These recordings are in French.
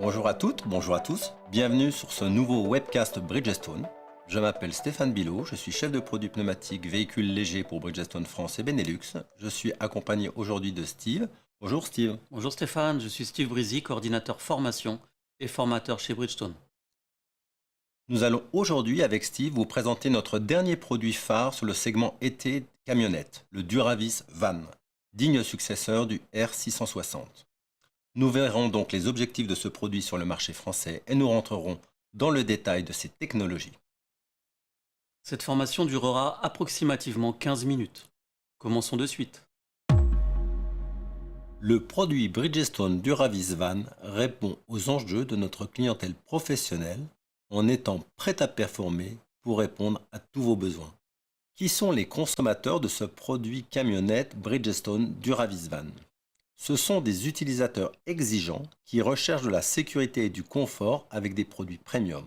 Bonjour à toutes, bonjour à tous, bienvenue sur ce nouveau webcast Bridgestone. Je m'appelle Stéphane Bilot, je suis chef de produit pneumatique véhicules légers pour Bridgestone France et Benelux. Je suis accompagné aujourd'hui de Steve. Bonjour Steve. Bonjour Stéphane, je suis Steve Brizy, coordinateur formation et formateur chez Bridgestone. Nous allons aujourd'hui avec Steve vous présenter notre dernier produit phare sur le segment été camionnette, le Duravis Van, digne successeur du R660. Nous verrons donc les objectifs de ce produit sur le marché français et nous rentrerons dans le détail de ses technologies. Cette formation durera approximativement 15 minutes. Commençons de suite. Le produit Bridgestone Duravis Van répond aux enjeux de notre clientèle professionnelle en étant prêt à performer pour répondre à tous vos besoins. Qui sont les consommateurs de ce produit camionnette Bridgestone Duravis Van? Ce sont des utilisateurs exigeants qui recherchent de la sécurité et du confort avec des produits premium.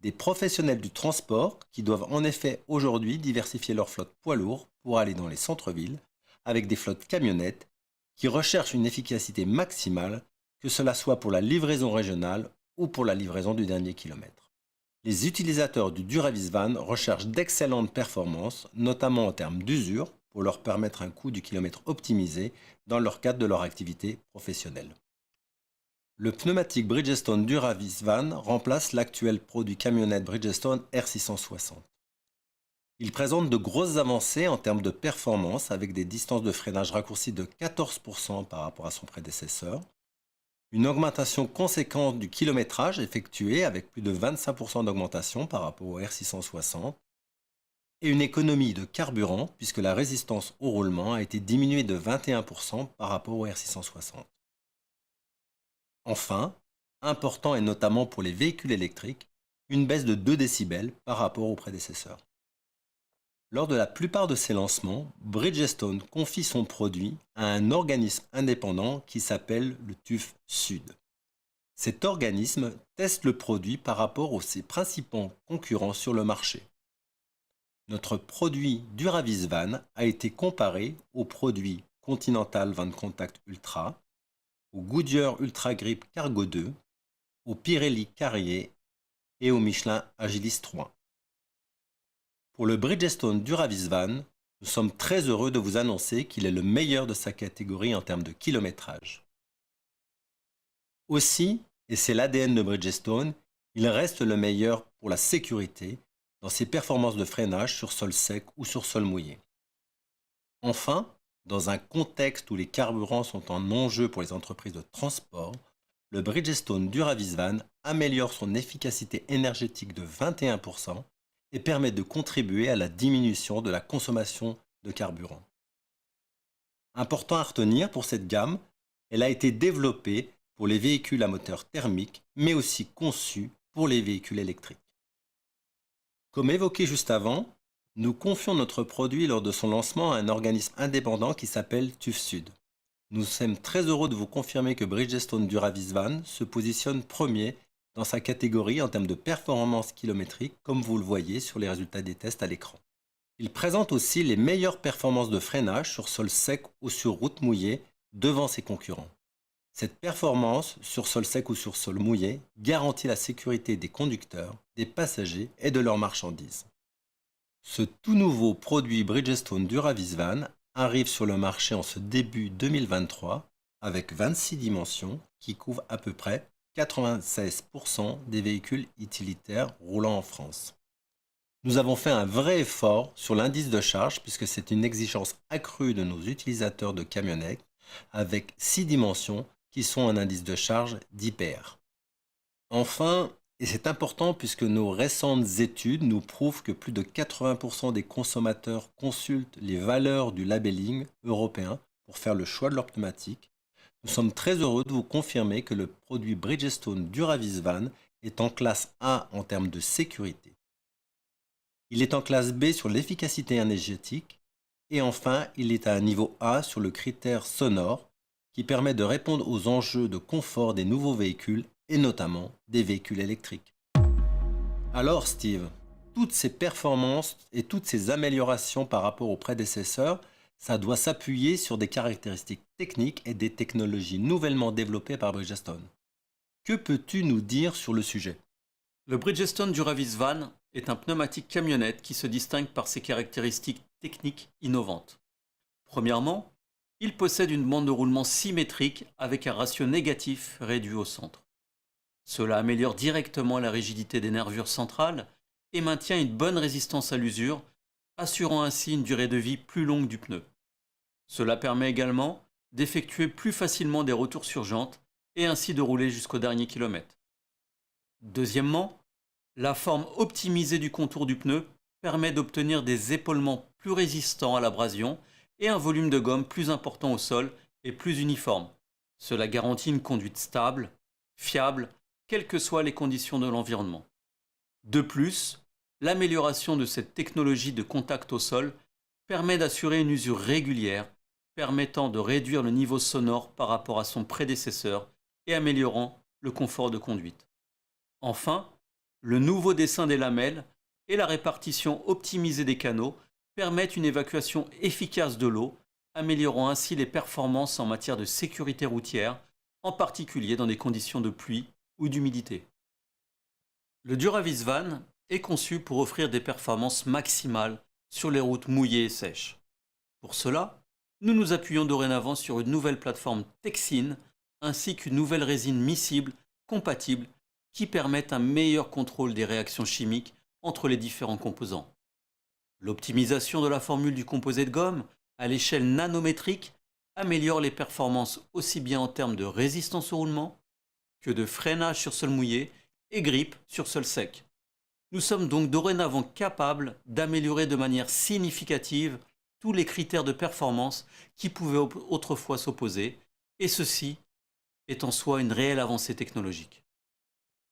Des professionnels du transport qui doivent en effet aujourd'hui diversifier leur flotte poids lourd pour aller dans les centres-villes avec des flottes camionnettes qui recherchent une efficacité maximale, que cela soit pour la livraison régionale ou pour la livraison du dernier kilomètre. Les utilisateurs du Duravis Van recherchent d'excellentes performances, notamment en termes d'usure, pour leur permettre un coût du kilomètre optimisé dans leur cadre de leur activité professionnelle. Le pneumatique Bridgestone Duravis Van remplace l'actuel produit camionnette Bridgestone R660. Il présente de grosses avancées en termes de performance avec des distances de freinage raccourcies de 14% par rapport à son prédécesseur, une augmentation conséquente du kilométrage effectué avec plus de 25% d'augmentation par rapport au R660 et une économie de carburant puisque la résistance au roulement a été diminuée de 21% par rapport au R660. Enfin, important et notamment pour les véhicules électriques, une baisse de 2 décibels par rapport au prédécesseur. Lors de la plupart de ces lancements, Bridgestone confie son produit à un organisme indépendant qui s'appelle le TÜV Sud. Cet organisme teste le produit par rapport à ses principaux concurrents sur le marché. Notre produit Duravis Van a été comparé au produit Continental Van Contact Ultra, au Goodyear Ultra Grip Cargo 2, au Pirelli Carrier et au Michelin Agilis 3. Pour le Bridgestone Duravis Van, nous sommes très heureux de vous annoncer qu'il est le meilleur de sa catégorie en termes de kilométrage. Aussi, et c'est l'ADN de Bridgestone, il reste le meilleur pour la sécurité dans ses performances de freinage sur sol sec ou sur sol mouillé. Enfin, dans un contexte où les carburants sont en enjeu pour les entreprises de transport, le Bridgestone Duravis Van améliore son efficacité énergétique de 21% et permet de contribuer à la diminution de la consommation de carburant. Important à retenir pour cette gamme, elle a été développée pour les véhicules à moteur thermique, mais aussi conçue pour les véhicules électriques. Comme évoqué juste avant, nous confions notre produit lors de son lancement à un organisme indépendant qui s'appelle TÜV Sud. Nous sommes très heureux de vous confirmer que Bridgestone Duravis Van se positionne premier dans sa catégorie en termes de performance kilométrique, comme vous le voyez sur les résultats des tests à l'écran. Il présente aussi les meilleures performances de freinage sur sol sec ou sur route mouillée devant ses concurrents. Cette performance sur sol sec ou sur sol mouillé garantit la sécurité des conducteurs, des passagers et de leurs marchandises. Ce tout nouveau produit Bridgestone Duravis Van arrive sur le marché en ce début 2023 avec 26 dimensions qui couvrent à peu près 96% des véhicules utilitaires roulant en France. Nous avons fait un vrai effort sur l'indice de charge puisque c'est une exigence accrue de nos utilisateurs de camionnettes avec 6 dimensions qui sont un indice de charge d'IPR. Enfin, et c'est important puisque nos récentes études nous prouvent que plus de 80% des consommateurs consultent les valeurs du labelling européen pour faire le choix de leur pneumatique, nous sommes très heureux de vous confirmer que le produit Bridgestone Duravis Van est en classe A en termes de sécurité. Il est en classe B sur l'efficacité énergétique et enfin, il est à un niveau A sur le critère sonore qui permet de répondre aux enjeux de confort des nouveaux véhicules et notamment des véhicules électriques. Alors Steve, toutes ces performances et toutes ces améliorations par rapport aux prédécesseurs, ça doit s'appuyer sur des caractéristiques techniques et des technologies nouvellement développées par Bridgestone. Que peux-tu nous dire sur le sujet? Le Bridgestone Duravis Van est un pneumatique camionnette qui se distingue par ses caractéristiques techniques innovantes. Premièrement, il possède une bande de roulement symétrique avec un ratio négatif réduit au centre. Cela améliore directement la rigidité des nervures centrales et maintient une bonne résistance à l'usure, assurant ainsi une durée de vie plus longue du pneu. Cela permet également d'effectuer plus facilement des retours sur jantes et ainsi de rouler jusqu'au dernier kilomètre. Deuxièmement, la forme optimisée du contour du pneu permet d'obtenir des épaulements plus résistants à l'abrasion et un volume de gomme plus important au sol et plus uniforme. Cela garantit une conduite stable, fiable, quelles que soient les conditions de l'environnement. De plus, l'amélioration de cette technologie de contact au sol permet d'assurer une usure régulière, permettant de réduire le niveau sonore par rapport à son prédécesseur et améliorant le confort de conduite. Enfin, le nouveau dessin des lamelles et la répartition optimisée des canaux permettent une évacuation efficace de l'eau, améliorant ainsi les performances en matière de sécurité routière, en particulier dans des conditions de pluie ou d'humidité. Le Duravis Van est conçu pour offrir des performances maximales sur les routes mouillées et sèches. Pour cela, nous nous appuyons dorénavant sur une nouvelle plateforme Texine ainsi qu'une nouvelle résine miscible compatible qui permettent un meilleur contrôle des réactions chimiques entre les différents composants. L'optimisation de la formule du composé de gomme à l'échelle nanométrique améliore les performances aussi bien en termes de résistance au roulement que de freinage sur sol mouillé et grippe sur sol sec. Nous sommes donc dorénavant capables d'améliorer de manière significative tous les critères de performance qui pouvaient autrefois s'opposer, et ceci est en soi une réelle avancée technologique.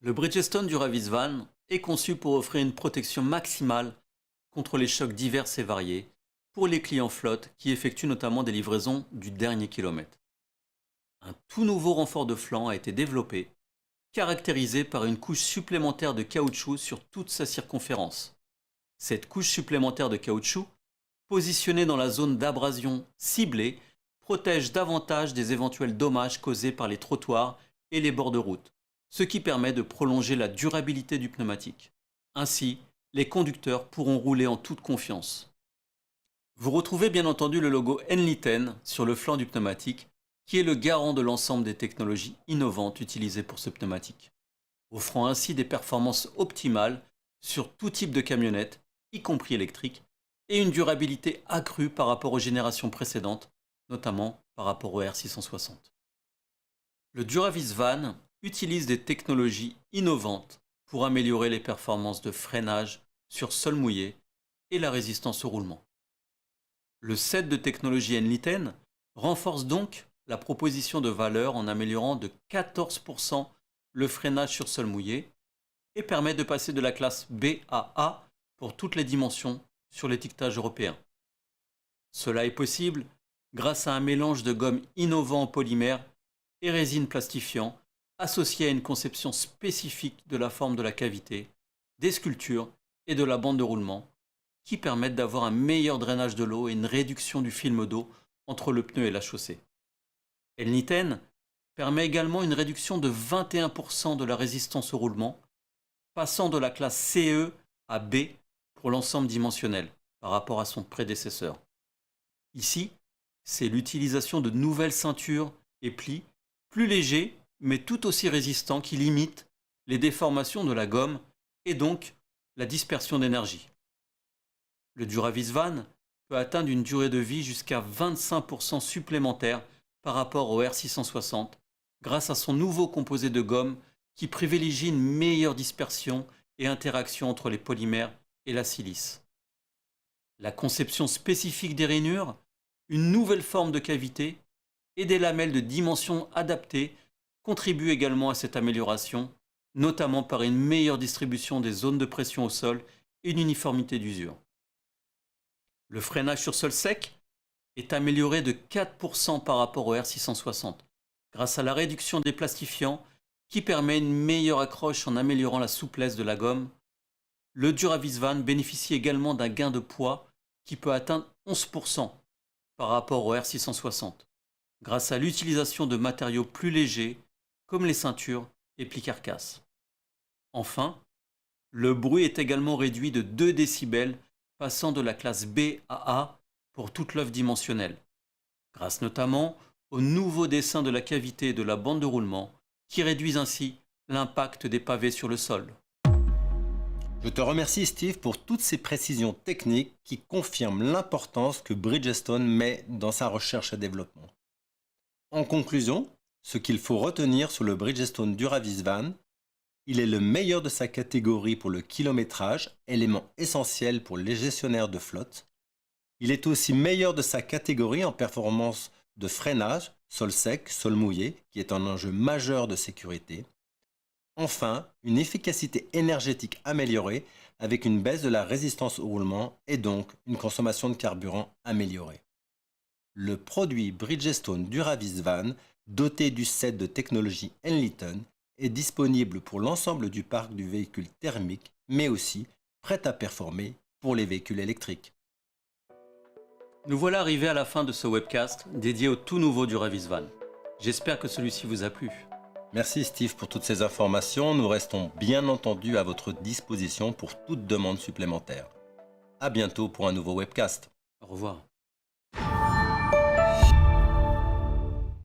Le Bridgestone Duravis Van est conçu pour offrir une protection maximale contre les chocs divers et variés pour les clients flotte qui effectuent notamment des livraisons du dernier kilomètre. Un tout nouveau renfort de flanc a été développé, caractérisé par une couche supplémentaire de caoutchouc sur toute sa circonférence. Cette couche supplémentaire de caoutchouc, positionnée dans la zone d'abrasion ciblée, protège davantage des éventuels dommages causés par les trottoirs et les bords de route, ce qui permet de prolonger la durabilité du pneumatique. Ainsi, les conducteurs pourront rouler en toute confiance. Vous retrouvez bien entendu le logo Enliten sur le flanc du pneumatique, qui est le garant de l'ensemble des technologies innovantes utilisées pour ce pneumatique, offrant ainsi des performances optimales sur tout type de camionnette, y compris électrique, et une durabilité accrue par rapport aux générations précédentes, notamment par rapport au R660. Le Duravis Van utilise des technologies innovantes pour améliorer les performances de freinage sur sol mouillé et la résistance au roulement. Le set de technologie Enliten renforce donc la proposition de valeur en améliorant de 14% le freinage sur sol mouillé et permet de passer de la classe B à A pour toutes les dimensions sur l'étiquetage européen. Cela est possible grâce à un mélange de gomme innovant en polymère et résine plastifiant associé à une conception spécifique de la forme de la cavité, des sculptures et de la bande de roulement qui permettent d'avoir un meilleur drainage de l'eau et une réduction du film d'eau entre le pneu et la chaussée. Enliten permet également une réduction de 21% de la résistance au roulement, passant de la classe CE à B pour l'ensemble dimensionnel par rapport à son prédécesseur. Ici, c'est l'utilisation de nouvelles ceintures et plis plus légers mais tout aussi résistants qui limitent les déformations de la gomme et donc la dispersion d'énergie. Le Duravis Van peut atteindre une durée de vie jusqu'à 25% supplémentaire par rapport au R660 grâce à son nouveau composé de gomme qui privilégie une meilleure dispersion et interaction entre les polymères et la silice. La conception spécifique des rainures, une nouvelle forme de cavité et des lamelles de dimension adaptées contribuent également à cette amélioration, notamment par une meilleure distribution des zones de pression au sol et une uniformité d'usure. Le freinage sur sol sec est amélioré de 4% par rapport au R660 grâce à la réduction des plastifiants qui permet une meilleure accroche en améliorant la souplesse de la gomme. Le Duravis Van bénéficie également d'un gain de poids qui peut atteindre 11% par rapport au R660 grâce à l'utilisation de matériaux plus légers comme les ceintures et pli carcasse. Enfin, le bruit est également réduit de 2 décibels, passant de la classe B à A pour toute l'œuvre dimensionnelle, grâce notamment au nouveau dessin de la cavité et de la bande de roulement, qui réduisent ainsi l'impact des pavés sur le sol. Je te remercie Steve pour toutes ces précisions techniques qui confirment l'importance que Bridgestone met dans sa recherche et développement. En conclusion, ce qu'il faut retenir sur le Bridgestone Duravis Van, il est le meilleur de sa catégorie pour le kilométrage, élément essentiel pour les gestionnaires de flotte. Il est aussi meilleur de sa catégorie en performance de freinage, sol sec, sol mouillé, qui est un enjeu majeur de sécurité. Enfin, une efficacité énergétique améliorée avec une baisse de la résistance au roulement et donc une consommation de carburant améliorée. Le produit Bridgestone Duravis Van, doté du set de technologie Enlighten, est disponible pour l'ensemble du parc du véhicule thermique, mais aussi prêt à performer pour les véhicules électriques. Nous voilà arrivés à la fin de ce webcast dédié au tout nouveau Duravis Van. J'espère que celui-ci vous a plu. Merci Steve pour toutes ces informations. Nous restons bien entendu à votre disposition pour toute demande supplémentaire. À bientôt pour un nouveau webcast. Au revoir.